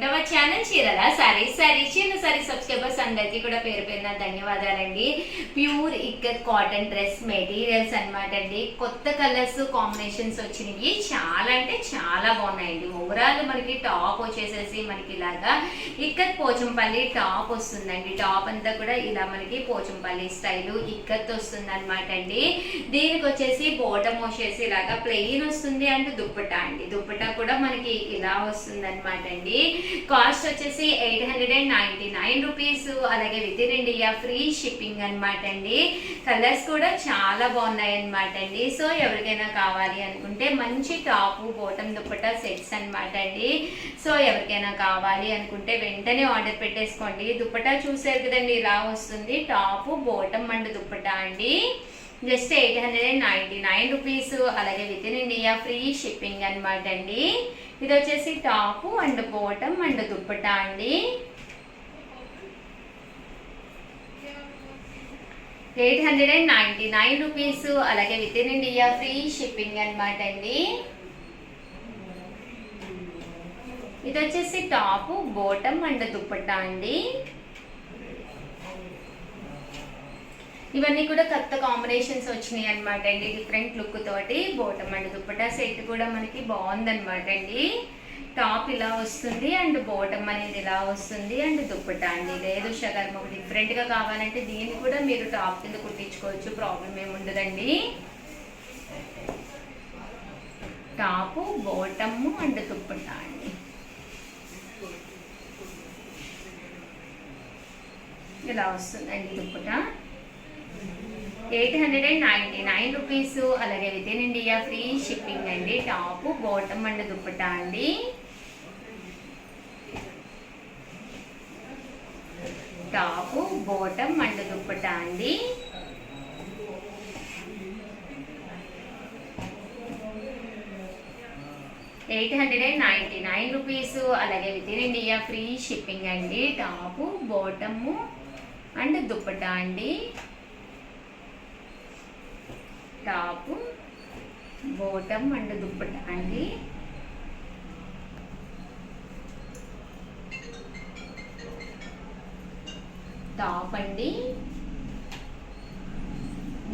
మా ఛానల్ చీరల సారీస్ చిన్న సారీ సబ్స్క్రైబర్స్ అందరికీ కూడా పేరు పేరున ధన్యవాదాలండి. Pure ikat cotton dress materials అనమాట అండి. కొత్త కలర్స్ కాంబినేషన్స్ వచ్చినాయి, చాలా అంటే చాలా బాగున్నాయండి. ఓవరాల్ మనకి టాప్ వచ్చేసేసి మనకి ఇలాగా ఇక్కత్ పోచంపల్లి టాప్ వస్తుందండి. టాప్ అంతా కూడా ఇలా మనకి పోచంపల్లి స్టైల్ ఇక్కత్ వస్తుంది అనమాట అండి. దీనికి వచ్చేసి బోటం వచ్చేసి ఇలాగా ప్లెయిన్ వస్తుంది అండ్ దుప్పటా అండి. దుప్పటా కూడా మనకి ఇలా వస్తుంది అనమాట అండి. కాస్ట్ వచ్చేసి 899 రూపీస్. అలాగే within India free shipping అనమాట అండి. కలర్స్ కూడా చాలా బాగున్నాయి అనమాట అండి. సో ఎవరికైనా కావాలి అనుకుంటే మంచి టాప్ బోటం దుప్పటా సెట్స్ అనమాట అండి. సో ఎవరికైనా కావాలి అనుకుంటే వెంటనే ఆర్డర్ పెట్టేసుకోండి. దుప్పటా చూసారు కదండి, ఇలా వస్తుంది. టాప్ బోటం అండ్ దుప్పటా అండి. Just 899 rupees. అలాగే within India free shipping అనమాట అండి. ఇది వచ్చేసి top and bottom and dupatta అండి. 899 రూపీస్. అలాగే within India free shipping అనమాట అండి. ఇది వచ్చేసి టాప్ బాటమ్ అండ్ దుప్పటా అండి. ఇవన్నీ కూడా కొత్త కాంబినేషన్స్ వచ్చినాయి అనమాట అండి. డిఫరెంట్ లుక్ తోటి బోటమ్ అండ్ దుప్పటా సెట్ కూడా మనకి బాగుందనమాట అండి. టాప్ ఇలా వస్తుంది అండ్ బోటమ్ అనేది ఇలా వస్తుంది అండ్ దుప్పటా అండి. లేదు షగర్ మాకు డిఫరెంట్గా కావాలంటే దీన్ని కూడా మీరు టాప్ కింద కుట్టించుకోవచ్చు, ప్రాబ్లం ఏముండదండి. టాప్ బోటమ్ అండ్ దుప్పటా అండి. ఇలా వస్తుందండి దుప్పటా. 899 రూపీస్. అలాగే within India free shipping అండి. టాప్ బాటమ్ అండ్ దుప్పటా అండి. టాప్ బాటమ్ అండ్ దుప్పటా అండి. $899 రూపీస్. అలాగే within India free shipping అండి. టాప్ బాటమ్ అండ్ దుప్పటా అండి. టాప్ బోటమ్ అండ్ దుప్పటా అండి. టాప్ అండి,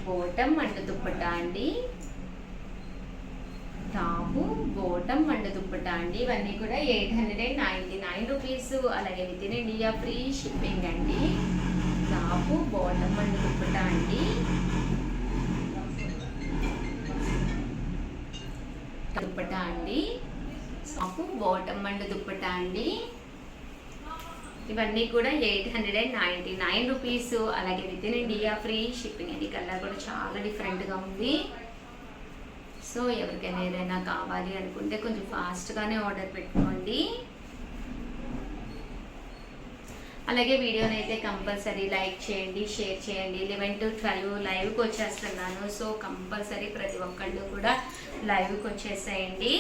బోటమ్ అండ్ దుప్పటా అండి. టాప్ బోటమ్ అండ్ దుప్పటా అండి. ఇవన్నీ కూడా 899 రూపీస్. అలాగే within India free shipping అండి. టాప్ బోటమ్ అండ్ దుప్పటా అండి. దుప్పటా అండి. టాప్ బాటమ్ అండ్ దుప్పటా అండి. ఇవన్నీ కూడా 899 రూపీస్. అలాగే within India free shipping అండి. కలర్ కూడా చాలా డిఫరెంట్గా ఉంది. సో ఎవరికైనా ఏదైనా కావాలి అనుకుంటే కొంచెం ఫాస్ట్గానే ఆర్డర్ పెట్టుకోండి. అలాగే వీడియోని అయితే కంపల్సరీ లైక్ చేయండి, షేర్ చేయండి. 11 to 12 లైవ్కి వచ్చేస్తున్నాను. సో కంపల్సరీ ప్రతి ఒక్కళ్ళు కూడా లైవ్కి వచ్చేసేయండి.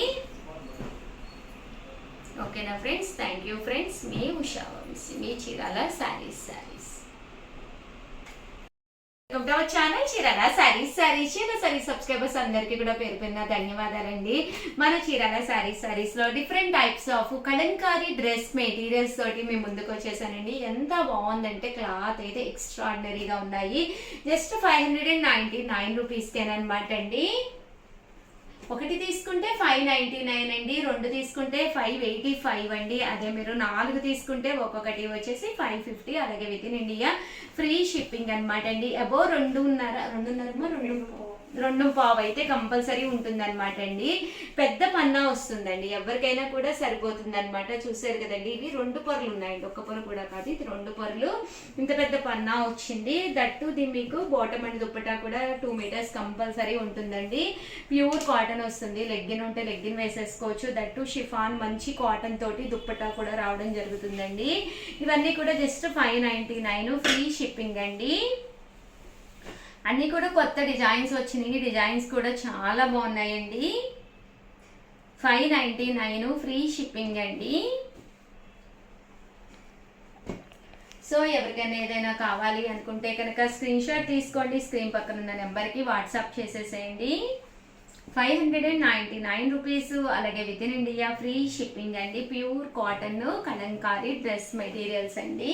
ఓకేనా ఫ్రెండ్స్? Thank you friends. మీ ఉషా వంశీ, మీ చీరాల సారీస్. ఛానల్ చీరాల సారీస్ చిన్న సారీ సబ్స్క్రైబర్స్ అందరికీ కూడా పేరు పేరున ధన్యవాదాలండి. మన చీరాల సారీస్ లో different types of Kalamkari dress materials తోటి మేము ముందుకు వచ్చేసానండి. ఎంత బాగుందంటే క్లాత్ అయితే ఎక్స్ట్రాడినరీగా ఉన్నాయి. జస్ట్ 599 రూపీస్కేనమాట అండి. ఒకటి తీసుకుంటే 599 అండి, రెండు తీసుకుంటే 585 అండి. అదే మీరు 4 తీసుకుంటే ఒక్కొక్కటి వచ్చేసి 550. అలాగే within India free shipping అనమాట అండి. అబో 2.5 అయితే కంపల్సరీ ఉంటుంది అనమాట అండి. పెద్ద పన్నా వస్తుందండి, ఎవరికైనా కూడా సరిపోతుంది అనమాట. చూసారు కదండి, ఇవి 2 పొరలు ఉన్నాయండి, ఒక్క పొర కూడా కాదు, ఇది 2 పొరలు. ఇంత పెద్ద పన్నా వచ్చింది. దట్టు దీని మీకు బాటమ్ అండ్ దుప్పటా కూడా 2 మీటర్స్ కంపల్సరీ ఉంటుందండి. ప్యూర్ కాటన్ వస్తుంది. లెగ్గిన్ ఉంటే లెగ్గిన్ వేసేసుకోవచ్చు. దట్టు షిఫాన్ మంచి కాటన్ తోటి దుప్పటా కూడా రావడం జరుగుతుందండి. ఇవన్నీ కూడా జస్ట్ 599 ఫ్రీ షిప్పింగ్ అండి. అన్నీ కూడా కొత్త డిజైన్స్ వచ్చినాయి. డిజైన్స్ కూడా చాలా బాగున్నాయండి. 599 ఫ్రీ షిప్పింగ్ అండి. సో ఎవరికైనా ఏదైనా కావాలి అనుకుంటే కనుక స్క్రీన్ షాట్ తీసుకోండి. స్క్రీన్ పక్కన ఉన్న నెంబర్కి వాట్సాప్ చేసేసేయండి. ₹599 అలాగే within India free shipping అండి. Pure cotton Kalamkari dress materials అండి.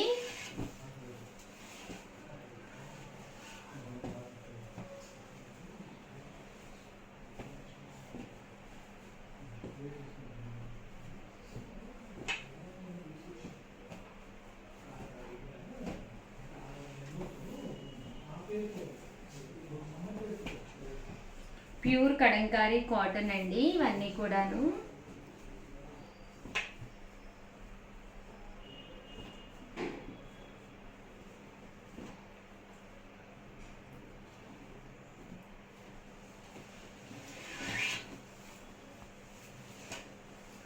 ప్యూర్ కలంకారీ కాటన్ అండి ఇవన్నీ కూడాను.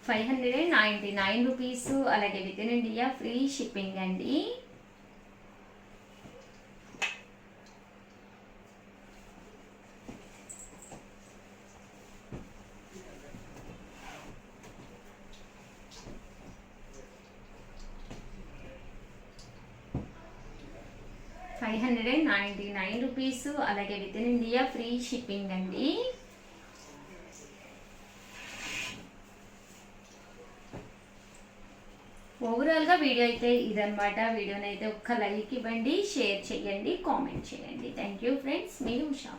₹599 అలాగే within India free shipping అండి. ₹599 అలాగే within India free shipping అండి. ఓవరాల్గా వీడియో అయితే ఇదనమాట. వీడియోని అయితే ఒక్క లైక్ ఇవ్వండి, షేర్ చేయండి, కామెంట్ చేయండి. థ్యాంక్ యూ ఫ్రెండ్స్, మీ ఉషా.